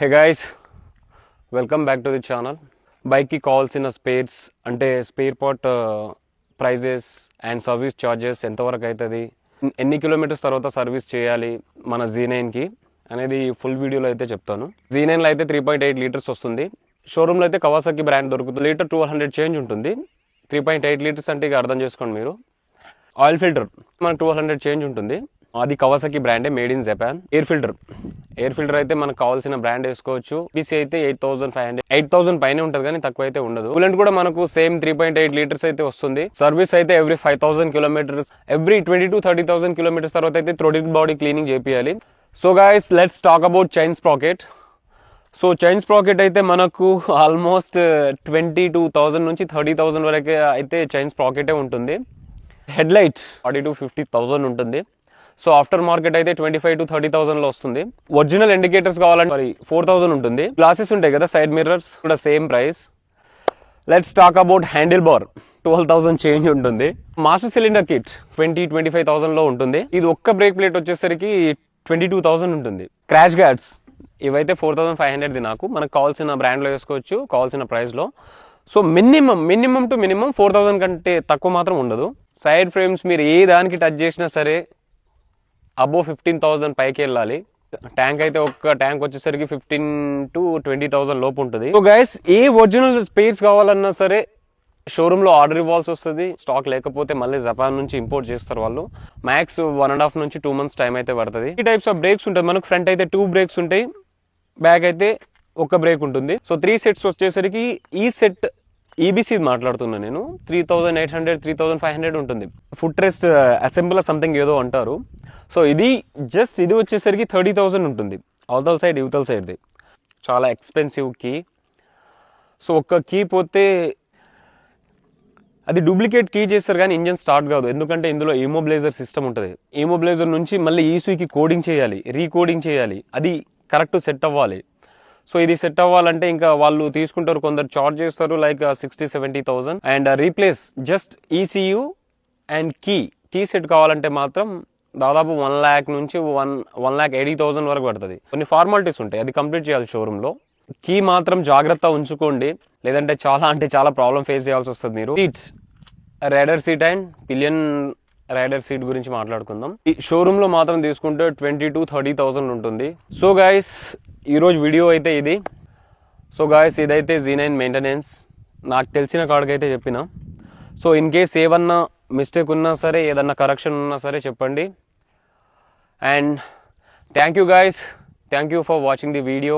Hey guys, welcome back to the channel. Bike ki కావాల్సిన spares అంటే spare part prices and service charges ఎంతవరకు అవుతుంది, ఎన్ని kilometres తర్వాత సర్వీస్ చేయాలి మన Z9కి అనేది ఫుల్ వీడియోలో అయితే చెప్తాను. Z9లో అయితే 3.8 లీటర్స్ వస్తుంది. షోరూమ్లో అయితే కవాసాకి బ్రాండ్ దొరుకుతుంది. లీటర్ 200 చేంజ్ ఉంటుంది. 3.8 లీటర్స్ అంటే ఇక అర్థం చేసుకోండి మీరు. ఆయిల్ ఫిల్టర్ మనకు 200 చేంజ్ ఉంటుంది. అది కవాసాకి బ్రాండే, made in Japan. Air filter అయితే మనకు కావాల్సిన బ్రాండ్ వేసుకోవచ్చు. బీసీ అయితే 8,500 8,000 పైన ఉంటుంది, కానీ తక్కువ అయితే ఉండదు. కూలెంట్ కూడా మనకు సేమ్ 3.8 లీటర్స్ అయితే వస్తుంది. సర్వీస్ అయితే every 5,000 kilometres, every 20 to 30,000 kilometres తర్వాత అయితే థ్రోటిల్ బాడీ క్లీనింగ్ చేపియాలి. So guys, let's talk about chain sprocket. So chain sprocket అయితే మనకు ఆల్మోస్ట్ 22,000 నుంచి 30,000 వరకు అయితే చైన్ స్ప్రాకెటే ఉంటుంది. హెడ్ లైట్స్ 40,000 to 50,000 ఉంటుంది. సో ఆఫ్టర్ మార్కెట్ అయితే 25,000 to 30,000లో వస్తుంది. ఒరిజినల్ ఇండికేటర్స్ కావాలంటే 4,000 ఉంటుంది. గ్లాసెస్ ఉంటాయి కదా, సైడ్ మిర్రర్స్ కూడా same price. Let's talk about handle bar 12,000 change ఉంటుంది. మాస్టర్ సిలిండర్ కిట్ 25,000లో ఉంటుంది. ఇది ఒక్క బ్రేక్ ప్లేట్ వచ్చేసరికి 22,000 ఉంటుంది. క్రాష్ గార్డ్స్ ఇవైతే 4,500 నాకు. మనకు కావాల్సిన బ్రాండ్లో వేసుకోవచ్చు, కావాల్సిన ప్రైస్లో. సో మినిమం టు మినిమం 4,000 కంటే తక్కువ మాత్రం ఉండదు. సైడ్ ఫ్రేమ్స్ మీరు ఏ దానికి టచ్ చేసినా సరే అబోవ్ 15,000 పైకి వెళ్ళాలి. ట్యాంక్ అయితే ఒక్క ట్యాంక్ వచ్చేసరికి 15,000 to 20,000 లోపు ఉంటుంది. సో గైస్, ఏ ఒరిజినల్ స్పేర్స్ కావాలన్నా సరే షోరూంలో ఆర్డర్ ఇవ్వాల్సి వస్తుంది. స్టాక్ లేకపోతే మళ్ళీ జపాన్ నుంచి ఇంపోర్ట్ చేస్తారు వాళ్ళు. మ్యాక్స్ 1.5 నుంచి 2 months టైం అయితే పడుతుంది. ఈ టైప్స్ ఆఫ్ బ్రేక్స్ ఉంటుంది మనకు. ఫ్రంట్ అయితే 2 బ్రేక్స్ ఉంటాయి, బ్యాక్ అయితే ఒక బ్రేక్ ఉంటుంది. సో 3 సెట్స్ వచ్చేసరికి ఈ సెట్ ఈబీసీ మాట్లాడుతున్నా నేను, 3,800 3,500 ఉంటుంది. ఫుట్ రెస్ట్ అసెంబుల్ సంథింగ్ ఏదో అంటారు. సో ఇది వచ్చేసరికి 30,000 ఉంటుంది. అవతల సైడ్ యువతల సైడ్ది చాలా ఎక్స్పెన్సివ్ కీ. సో ఒక్క కీ పోతే అది డూప్లికేట్ కీ చేస్తారు కానీ ఇంజన్ స్టార్ట్ కాదు. ఎందుకంటే ఇందులో ఈమోబ్లేజర్ సిస్టమ్ ఉంటుంది. ఈమోబ్లేజర్ నుంచి మళ్ళీ ఈసూకి కోడింగ్ చేయాలి, రీకోడింగ్ చేయాలి. అది కరెక్ట్ సెట్ అవ్వాలి. సో ఇది సెట్ అవ్వాలంటే ఇంకా వాళ్ళు తీసుకుంటారు, కొందరు చార్జ్ చేస్తారు like 60,000-70,000. And replace just ECU and key set కావాలంటే మాత్రం దాదాపు 1 lakh నుంచి 1,80,000 వరకు పడుతుంది. కొన్ని ఫార్మాలిటీస్ ఉంటాయి, అది కంప్లీట్ చేయాలి షోరూంలో. కీ మాత్రం జాగ్రత్త ఉంచుకోండి, లేదంటే చాలా ప్రాబ్లం ఫేస్ చేయాల్సి వస్తుంది మీరు. Seats, rider seat and pillion rider seat గురించి మాట్లాడుకుందాం. ఈ షోరూంలో మాత్రం తీసుకుంటే 20,000 to 30,000 ఉంటుంది. సో గైస్, ఈరోజు వీడియో అయితే ఇది. సో గాయస్, ఇదైతే Z9 మెయింటెనెన్స్ నాకు తెలిసిన కాడికైతే చెప్పిన. సో ఇన్ కేస్ ఏమన్నా మిస్టేక్ ఉన్నా సరే, ఏదన్నా కరెక్షన్ ఉన్నా సరే చెప్పండి. And thank you guys, thank you for watching the video.